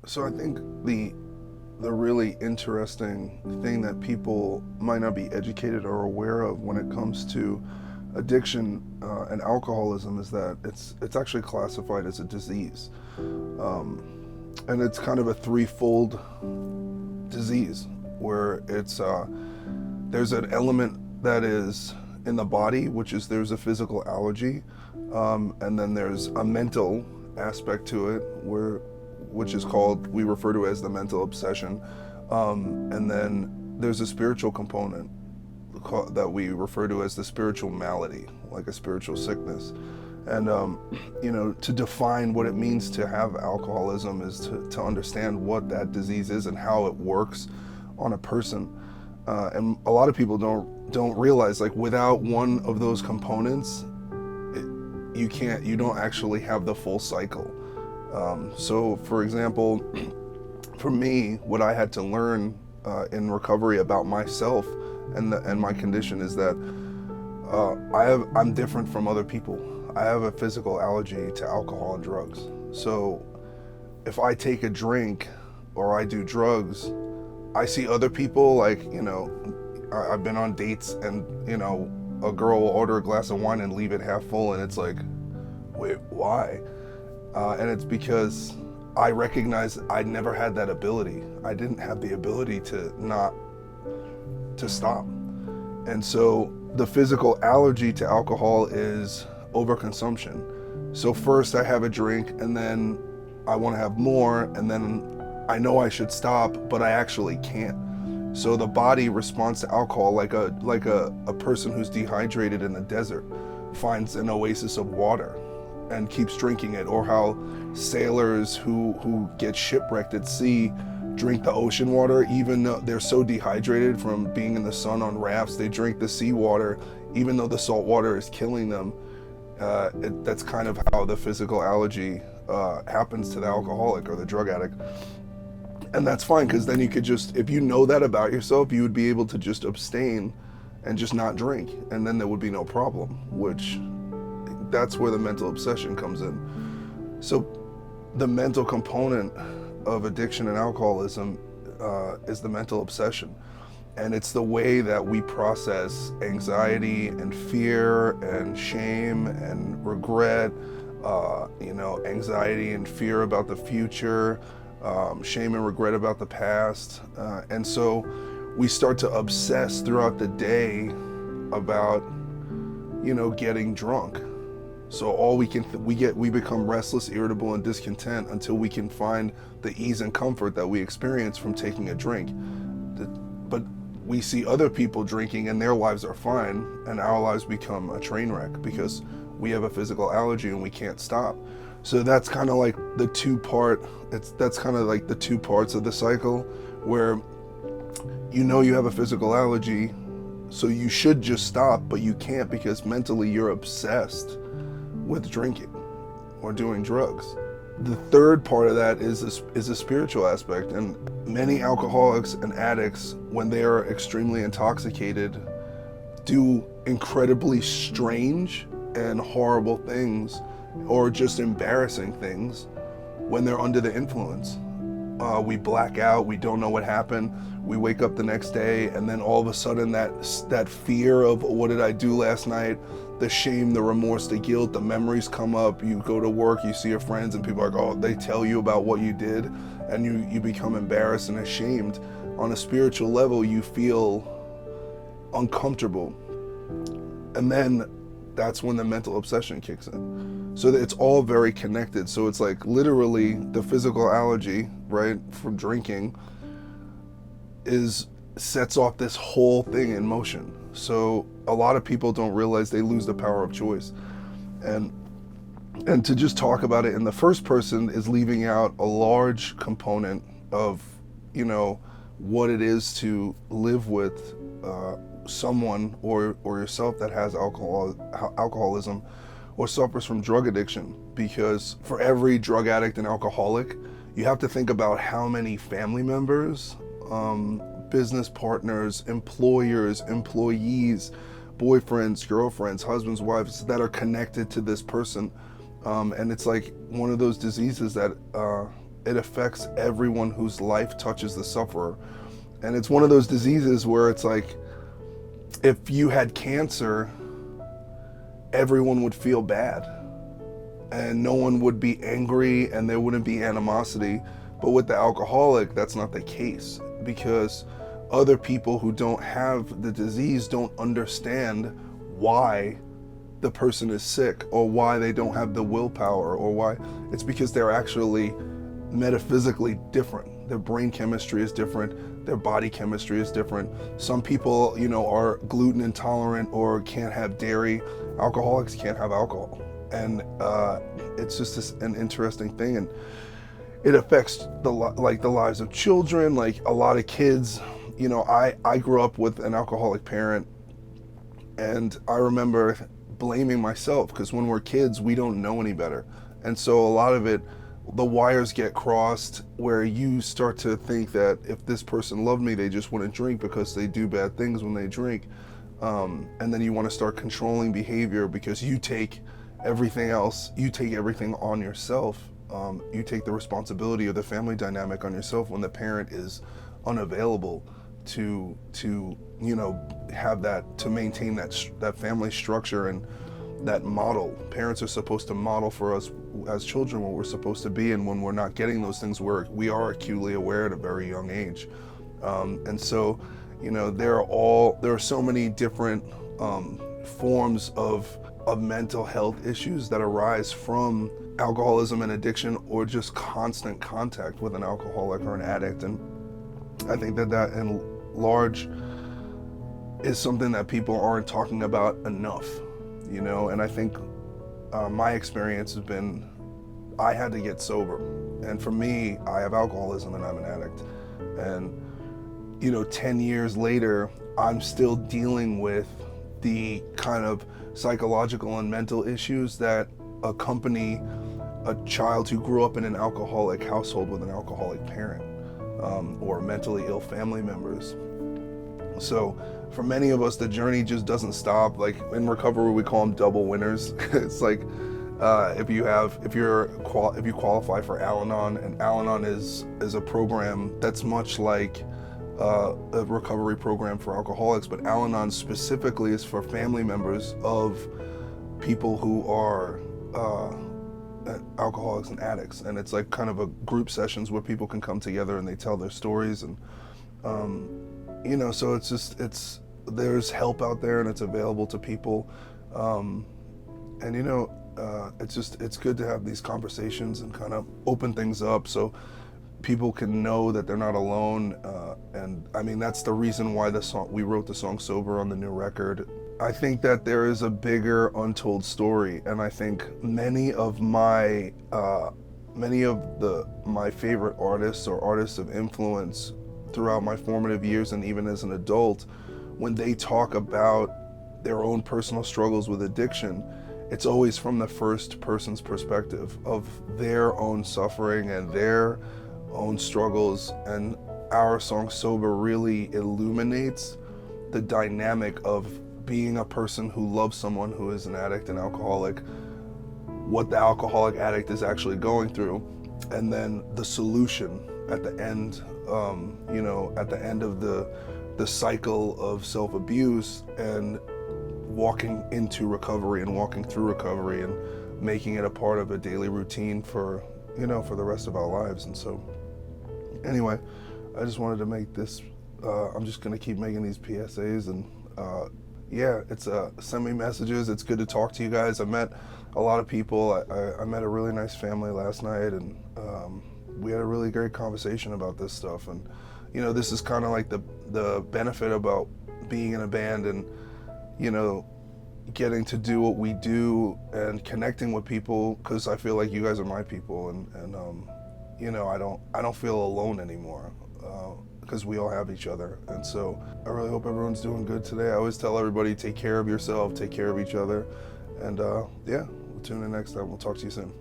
So I think the really interesting thing that people might not be educated or aware of when it comes to addiction and alcoholism is that it's actually classified as a disease, and it's kind of a threefold disease where it's there's an element that is in the body, which is there's a physical allergy, and then there's a mental aspect to it which is called, we refer to as the mental obsession, and then there's a spiritual component that we refer to as the spiritual malady, like a spiritual sickness. And to define what it means to have alcoholism is to understand what that disease is and how it works on a person. And a lot of people don't realize, like, without one of those components, you don't actually have the full cycle. So, for example, for me, what I had to learn in recovery about myself and my condition is that I'm different from other people. I have a physical allergy to alcohol and drugs. So if I take a drink or I do drugs, I see other people, like, I've been on dates and, a girl will order a glass of wine and leave it half full, and it's like, wait, why? And it's because I recognize I never had that ability. I didn't have the ability to stop. And so the physical allergy to alcohol is overconsumption. So first I have a drink, and then I want to have more, and then I know I should stop, but I actually can't. So the body responds to alcohol like a person who's dehydrated in the desert finds an oasis of water and keeps drinking it, or how sailors who get shipwrecked at sea drink the ocean water even though they're so dehydrated from being in the sun on rafts. They drink the seawater even though the salt water is killing them. That's kind of how the physical allergy happens to the alcoholic or the drug addict. And that's fine, because then you could just, if you know that about yourself, you would be able to just abstain and just not drink, and then there would be no problem, which that's where the mental obsession comes in. So the mental component of addiction and alcoholism is the mental obsession. And it's the way that we process anxiety and fear and shame and regret, anxiety and fear about the future, shame and regret about the past. And so we start to obsess throughout the day about, getting drunk. So all we become restless, irritable, and discontent until we can find the ease and comfort that we experience from taking a drink. But we see other people drinking and their lives are fine, and our lives become a train wreck because we have a physical allergy and we can't stop. So that's kind of like the two parts of the cycle, where you have a physical allergy, so you should just stop, but you can't because mentally you're obsessed with drinking or doing drugs. The third part of that is a spiritual aspect, and many alcoholics and addicts, when they are extremely intoxicated, do incredibly strange and horrible things, or just embarrassing things, when they're under the influence. We black out, we don't know what happened, we wake up the next day, and then all of a sudden that fear of, what did I do last night, the shame, the remorse, the guilt, the memories come up. You go to work, you see your friends, and people are like, oh, they tell you about what you did, and you become embarrassed and ashamed. On a spiritual level, you feel uncomfortable. And then that's when the mental obsession kicks in. So it's all very connected. So it's like literally the physical allergy, right, from drinking sets off this whole thing in motion. So a lot of people don't realize they lose the power of choice. And to just talk about it in the first person is leaving out a large component of, what it is to live with someone or yourself that has alcoholism or suffers from drug addiction. Because for every drug addict and alcoholic, you have to think about how many family members, business partners, employers, employees, boyfriends, girlfriends, husbands, wives that are connected to this person. And it's like one of those diseases that it affects everyone whose life touches the sufferer. And it's one of those diseases where it's like, if you had cancer, everyone would feel bad and no one would be angry and there wouldn't be animosity. But with the alcoholic, that's not the case, because other people who don't have the disease don't understand why the person is sick, or why they don't have the willpower, or why. It's because they're actually metaphysically different. Their brain chemistry is different, their body chemistry is different. Some people, are gluten intolerant or can't have dairy. Alcoholics can't have alcohol. And it's just an interesting thing, and it affects the lives of children. Like a lot of kids, I grew up with an alcoholic parent, and I remember blaming myself, because when we're kids, we don't know any better. And so a lot of it, the wires get crossed, where you start to think that if this person loved me, they just wouldn't drink because they do bad things when they drink. And then you want to start controlling behavior because you take everything on yourself. You take the responsibility of the family dynamic on yourself when the parent is unavailable to have that, to maintain that family structure and that model. Parents are supposed to model for us as children what we're supposed to be, and when we're not getting those things, we are acutely aware at a very young age. And so, there are so many different forms of mental health issues that arise from alcoholism and addiction, or just constant contact with an alcoholic or an addict. And I think that in large is something that people aren't talking about enough, and I think my experience has been, I had to get sober. And for me, I have alcoholism and I'm an addict. And 10 years later, I'm still dealing with the kind of psychological and mental issues that accompany a child who grew up in an alcoholic household with an alcoholic parent, or mentally ill family members. So for many of us, the journey just doesn't stop. Like in recovery, we call them double winners. It's like if you qualify for Al-Anon, and Al-Anon is a program that's much like a recovery program for alcoholics, but Al-Anon specifically is for family members of people who are alcoholics and addicts. And it's like kind of a group sessions where people can come together and they tell their stories, and so there's help out there and it's available to people. It's good to have these conversations and kind of open things up so people can know that they're not alone. And I mean, that's the reason why we wrote the song Sober on the new record. I think that there is a bigger untold story, and I think many of my favorite artists or artists of influence throughout my formative years and even as an adult, when they talk about their own personal struggles with addiction, it's always from the first person's perspective of their own suffering and their own struggles. And our song Sober really illuminates the dynamic of being a person who loves someone who is an addict and alcoholic, what the alcoholic addict is actually going through, and then the solution at the end, at the end of the cycle of self-abuse, and walking into recovery and walking through recovery and making it a part of a daily routine for the rest of our lives. And so anyway, I just wanted to make this, I'm just going to keep making these PSAs, and send me messages. It's good to talk to you guys. I met a lot of people. I met a really nice family last night, and we had a really great conversation about this stuff. And this is kind of like the benefit about being in a band and getting to do what we do and connecting with people, because I feel like you guys are my people, and I don't feel alone anymore, because we all have each other. And so I really hope everyone's doing good today. I always tell everybody, take care of yourself, take care of each other, and we'll tune in next time. We'll talk to you soon.